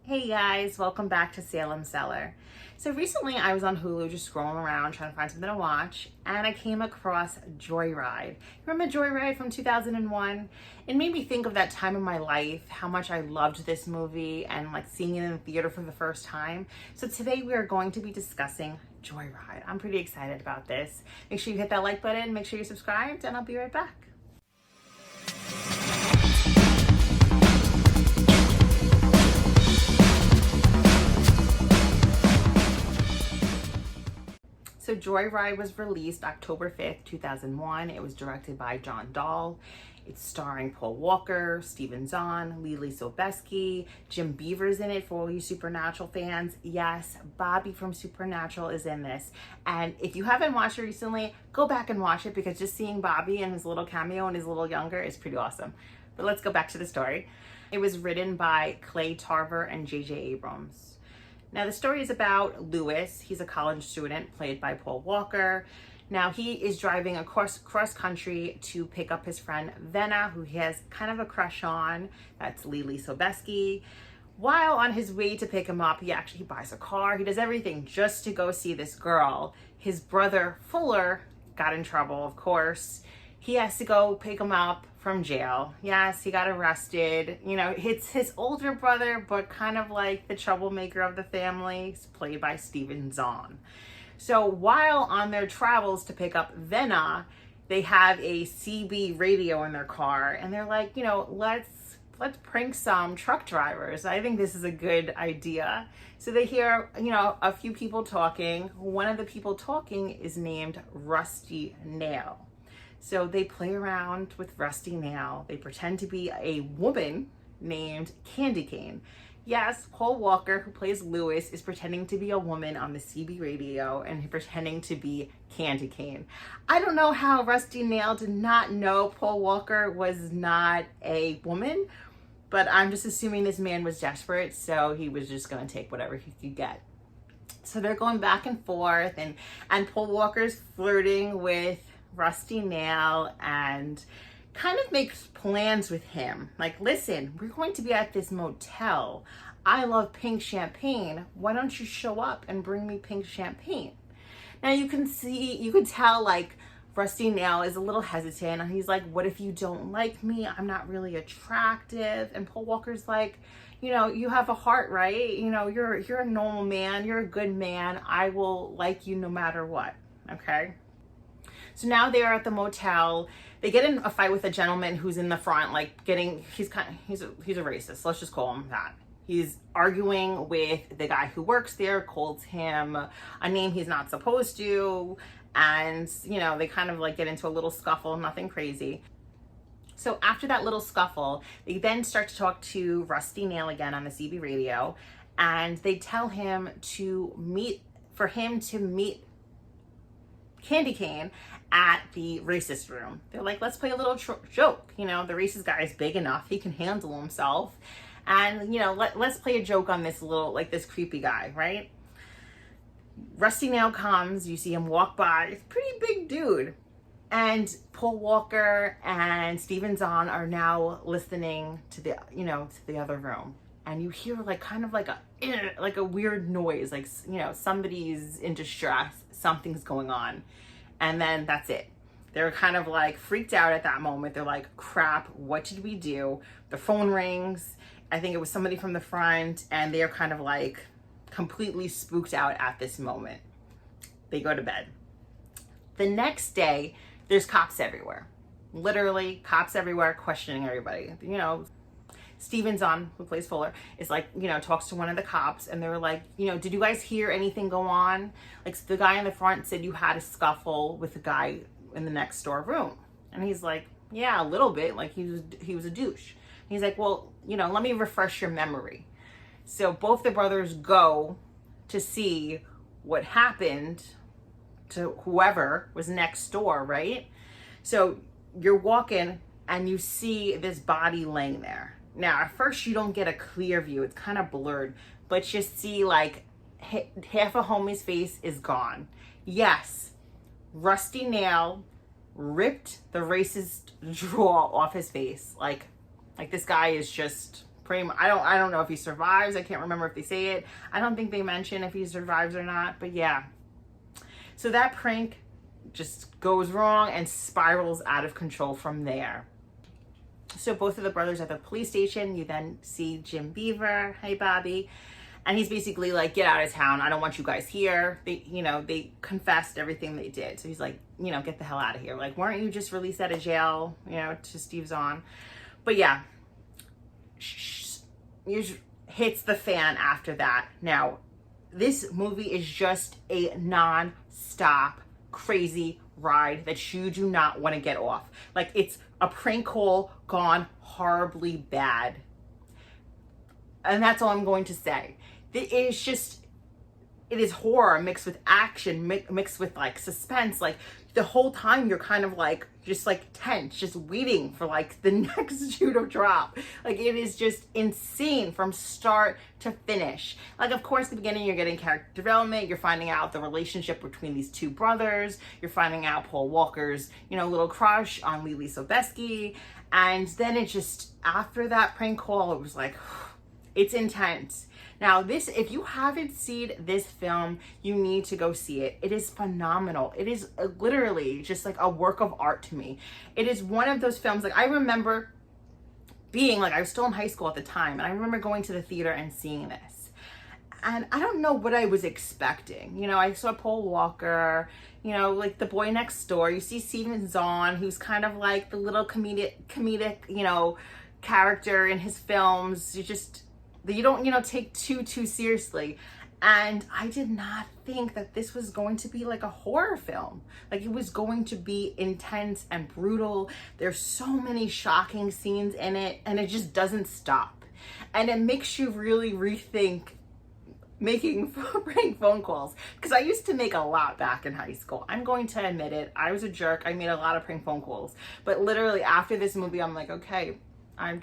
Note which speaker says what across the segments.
Speaker 1: Hey guys, welcome back to Salem, Cellar. So recently I was on Hulu just scrolling around trying to find something to watch, and I came across Joyride. Remember Joyride from 2001? It made me think of that time in my life, how much I loved this movie and like seeing it in the theater for the first time. So today we are going to be discussing Joyride. I'm pretty excited about this. Make sure you hit that like button, make sure you're subscribed, and I'll be right back. So Joyride was released October 5th, 2001. It was directed by John Dahl. It's starring Paul Walker, Steven Zahn, Lily Sobieski, Jim Beaver's in it for all you Supernatural fans. Yes, Bobby from Supernatural is in this. And if you haven't watched it recently, go back and watch it because just seeing Bobby and his little cameo and his little younger is pretty awesome. But let's go back to the story. It was written by Clay Tarver and J.J. Abrams. Now the story is about Lewis. He's a college student played by Paul Walker. Now he is driving across country to pick up his friend Venna, who he has kind of a crush on. That's Lily Sobieski. While on his way to pick him up, he buys a car. He does everything just to go see this girl. His brother Fuller got in trouble, of course. He has to go pick him up from jail. Yes, he got arrested. You know, it's his older brother, but kind of like the troublemaker of the family. It's played by Steven Zahn. So while on their travels to pick up Venna, they have a CB radio in their car, and they're like, you know, let's prank some truck drivers. I think this is a good idea. So they hear, you know, a few people talking. One of the people talking is named Rusty Nail. So they play around with Rusty Nail. They pretend to be a woman named Candy Cane. Yes, Paul Walker, who plays Lewis, is pretending to be a woman on the CB radio and pretending to be Candy Cane. I don't know how Rusty Nail did not know Paul Walker was not a woman, but I'm just assuming this man was desperate, so he was just going to take whatever he could get. So they're going back and forth, and Paul Walker's flirting with Rusty Nail and kind of makes plans with him. Like, listen, we're going to be at this motel. I love pink champagne. Why don't you show up and bring me pink champagne? Now you can tell like Rusty Nail is a little hesitant, and he's like, what if you don't like me? I'm not really attractive. And Paul Walker's like, you know, you have a heart, right? You know, you're a normal man. You're a good man. I will like you no matter what. Okay. So now they are at the motel. They get in a fight with a gentleman who's in the front, like he's a racist. Let's just call him that. He's arguing with the guy who works there, calls him a name he's not supposed to. And, you know, they kind of like get into a little scuffle, nothing crazy. So after that little scuffle, they then start to talk to Rusty Nail again on the CB radio. And they tell him to meet Candy Cane at the racist room. They're like, let's play a little joke. You know, the racist guy is big enough. He can handle himself. And, you know, let's play a joke on this this creepy guy, right? Rusty Nail comes. You see him walk by. It's a pretty big dude. And Paul Walker and Steven Zahn are now listening to the other room. And you hear like kind of like a weird noise, like, you know, somebody's in distress, something's going on. And then that's it. They're kind of like freaked out at that moment. They're like, crap, what did we do? The phone rings. I think it was somebody from the front, and they're kind of like completely spooked out at this moment. They go to bed. The next day, there's cops everywhere. Literally cops everywhere questioning everybody. You know, Steven Zahn, who plays Fuller, is like, you know, talks to one of the cops, and they were like, you know, did you guys hear anything go on? Like, the guy in the front said you had a scuffle with the guy in the next door room. And he's like, yeah, a little bit. Like, he was a douche. And he's like, well, you know, let me refresh your memory. So both the brothers go to see what happened to whoever was next door, right? So you're walking and you see this body laying there. Now, at first you don't get a clear view. It's kind of blurred, but you see like half a homie's face is gone. Yes, Rusty Nail ripped the racist draw off his face. Like this guy is just I don't know if he survives. I can't remember if they say it. I don't think they mention if he survives or not, but yeah. So that prank just goes wrong and spirals out of control from there. So both of the brothers at the police station, you then see Jim Beaver, hey Bobby, and he's basically like, get out of town. I don't want you guys here. They confessed everything they did. So he's like, get the hell out of here. Like, weren't you just released out of jail, to Steve Zahn? But yeah, hits the fan after that. Now, this movie is just a non-stop crazy ride that you do not want to get off. Like, it's a prank call gone horribly bad. And that's all I'm going to say. It is horror mixed with action, mixed with like suspense. Like, the whole time you're kind of like, just like tense, just waiting for like the next shoe to drop. Like, it is just insane from start to finish. Like, of course, at the beginning you're getting character development. You're finding out the relationship between these two brothers. You're finding out Paul Walker's, little crush on Lily Sobieski. And then it just, after that prank call, it was like, it's intense. Now, if you haven't seen this film, you need to go see it. It is phenomenal. It is literally just like a work of art to me. It is one of those films, like, I remember being like, I was still in high school at the time, and I remember going to the theater and seeing this. And I don't know what I was expecting. I saw Paul Walker, like the boy next door. You see Stephen Zahn, who's kind of like the little comedic, character in his films. You don't, take too seriously. And I did not think that this was going to be like a horror film. Like, it was going to be intense and brutal. There's so many shocking scenes in it, and it just doesn't stop. And it makes you really rethink making prank phone calls, because I used to make a lot back in high school. I'm going to admit it. I was a jerk. I made a lot of prank phone calls. But literally after this movie, I'm like, okay, I'm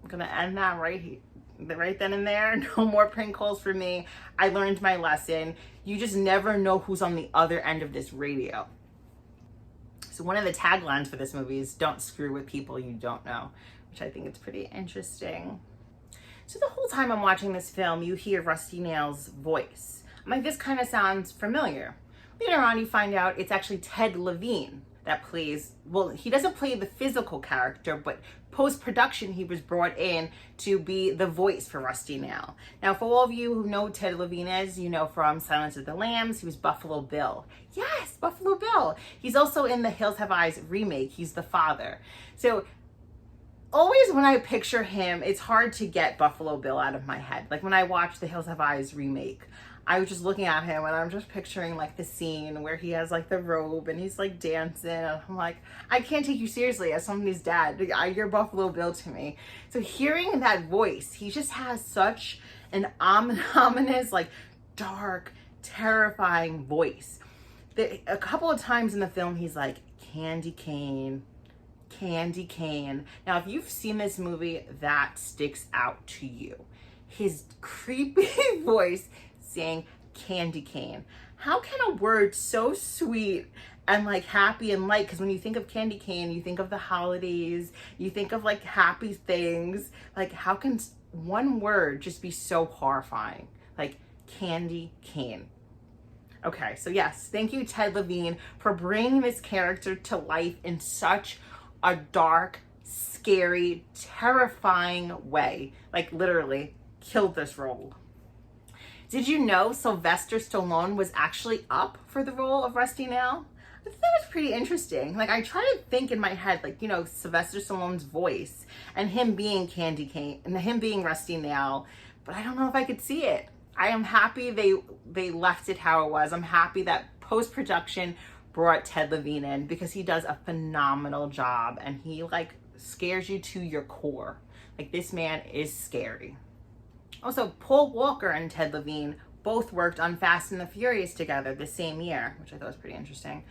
Speaker 1: gonna end that right then and there. No more prank calls for me. I learned my lesson. You just never know who's on the other end of this radio. So one of the taglines for this movie is "Don't screw with people you don't know," which I think is pretty interesting. So the whole time I'm watching this film, you hear Rusty Nail's voice. I'm like, this kind of sounds familiar. Later on, you find out it's actually Ted Levine that plays, well, he doesn't play the physical character, but post-production, he was brought in to be the voice for Rusty Nail. Now, for all of you who know who Ted Levine is, from Silence of the Lambs, he was Buffalo Bill. Yes, Buffalo Bill. He's also in the Hills Have Eyes remake. He's the father. So always when I picture him, it's hard to get Buffalo Bill out of my head. Like, when I watch the Hills Have Eyes remake, I was just looking at him and I'm just picturing like the scene where he has like the robe and he's like dancing, and I'm like, I can't take you seriously as somebody's dad. You're Buffalo Bill to me. So hearing that voice, he just has such an ominous, like dark, terrifying voice. A couple of times in the film, he's like, candy cane, candy cane. Now, if you've seen this movie, that sticks out to you. His creepy voice saying candy cane. How can a word so sweet and like happy and light, because when you think of candy cane, you think of the holidays, you think of like happy things. Like, how can one word just be so horrifying? Like, candy cane. Okay, so yes, thank you, Ted Levine, for bringing this character to life in such a dark, scary, terrifying way. Like, literally killed this role. Did you know Sylvester Stallone was actually up for the role of Rusty Nail? I thought that was pretty interesting. Like, I try to think in my head, like, Sylvester Stallone's voice and him being candy cane and him being Rusty Nail, but I don't know if I could see it. I am happy they left it how it was. I'm happy that post-production brought Ted Levine in, because he does a phenomenal job and he like scares you to your core. Like, this man is scary. Also, Paul Walker and Ted Levine both worked on Fast and the Furious together the same year, which I thought was pretty interesting.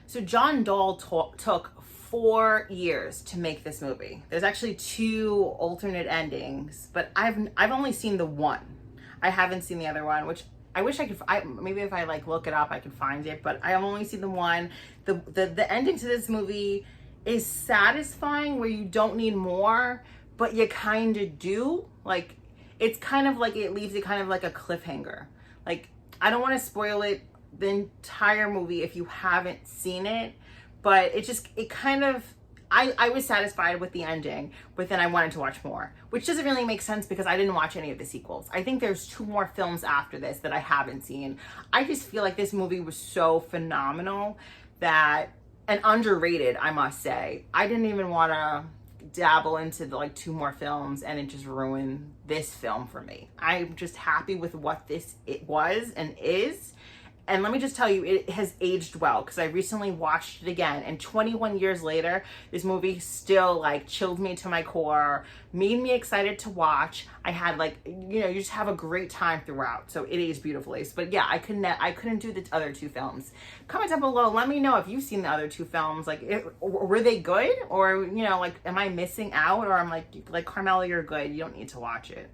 Speaker 1: So John Dahl took 4 years to make this movie. There's actually 2 alternate endings, but I've only seen the one. I haven't seen the other one, which I wish I could. Maybe if I like look it up, I could find it. But I have only seen the one. The ending to this movie is satisfying, where you don't need more, but you kind of do. Like, it's kind of like, it leaves it kind of like a cliffhanger. Like, I don't want to spoil it, the entire movie, if you haven't seen it, but it kind of, I was satisfied with the ending, but then I wanted to watch more, which doesn't really make sense because I didn't watch any of the sequels. I think there's 2 more films after this that I haven't seen. I just feel like this movie was so phenomenal that, and underrated, I must say. I didn't even want to dabble into the, like, 2 more films, and it just ruined this film for me. I'm just happy with what it was and is. And let me just tell you, it has aged well, because I recently watched it again, and 21 years later, this movie still, like, chilled me to my core, made me excited to watch. I had, like, you know, you just have a great time throughout. So it aged beautifully. But yeah, I couldn't do the other 2 films. Comment down below, let me know if you've seen the other 2 films. Like, were they good? Or, you know, like, am I missing out? Or I'm like Carmela, you're good, you don't need to watch it.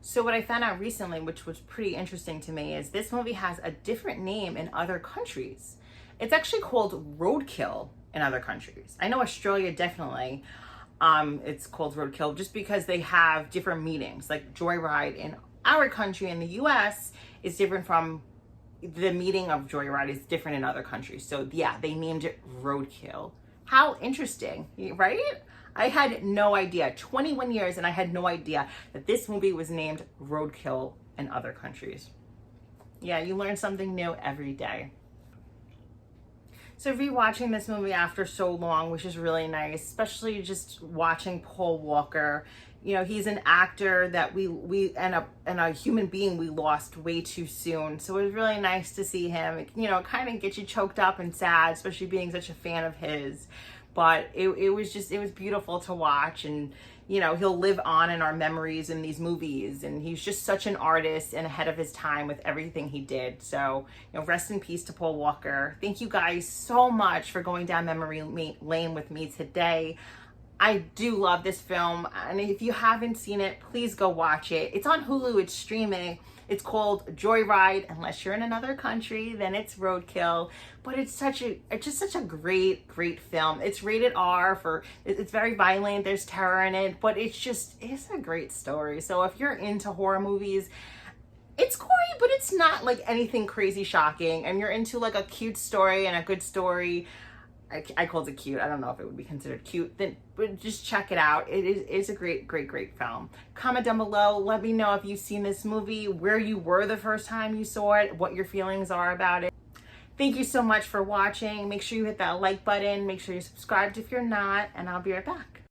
Speaker 1: So what I found out recently, which was pretty interesting to me, is this movie has a different name in other countries. It's actually called Roadkill in other countries. I know Australia definitely, it's called Roadkill just because they have different meanings. Like joyride in our country in the US is different from the meaning of joyride is different in other countries. So yeah, they named it Roadkill. How interesting, right? I had no idea. 21 years and I had no idea that this movie was named Roadkill in other countries. Yeah, you learn something new every day. So rewatching this movie after so long, which is really nice, especially just watching Paul Walker. You know, he's an actor that we and a human being we lost way too soon. So it was really nice to see him. You know, kind of get you choked up and sad, especially being such a fan of his. But it was beautiful to watch, and you know, he'll live on in our memories in these movies, and he's just such an artist and ahead of his time with everything he did. So, you know, rest in peace to Paul Walker. Thank you guys so much for going down memory lane with me today. I do love this film, and if you haven't seen it, please go watch it. It's on Hulu, it's streaming. It's called Joyride. Unless you're in another country, then it's Roadkill. But it's just such a great film. It's rated R it's very violent. There's terror in it, but it's a great story. So if you're into horror movies, it's gory, but it's not like anything crazy shocking. And you're into like a cute story and a good story. I called it cute. I don't know if it would be considered cute. But just check it out. It's a great film. Comment down below. Let me know if you've seen this movie, where you were the first time you saw it, what your feelings are about it. Thank you so much for watching. Make sure you hit that like button. Make sure you're subscribed if you're not, and I'll be right back.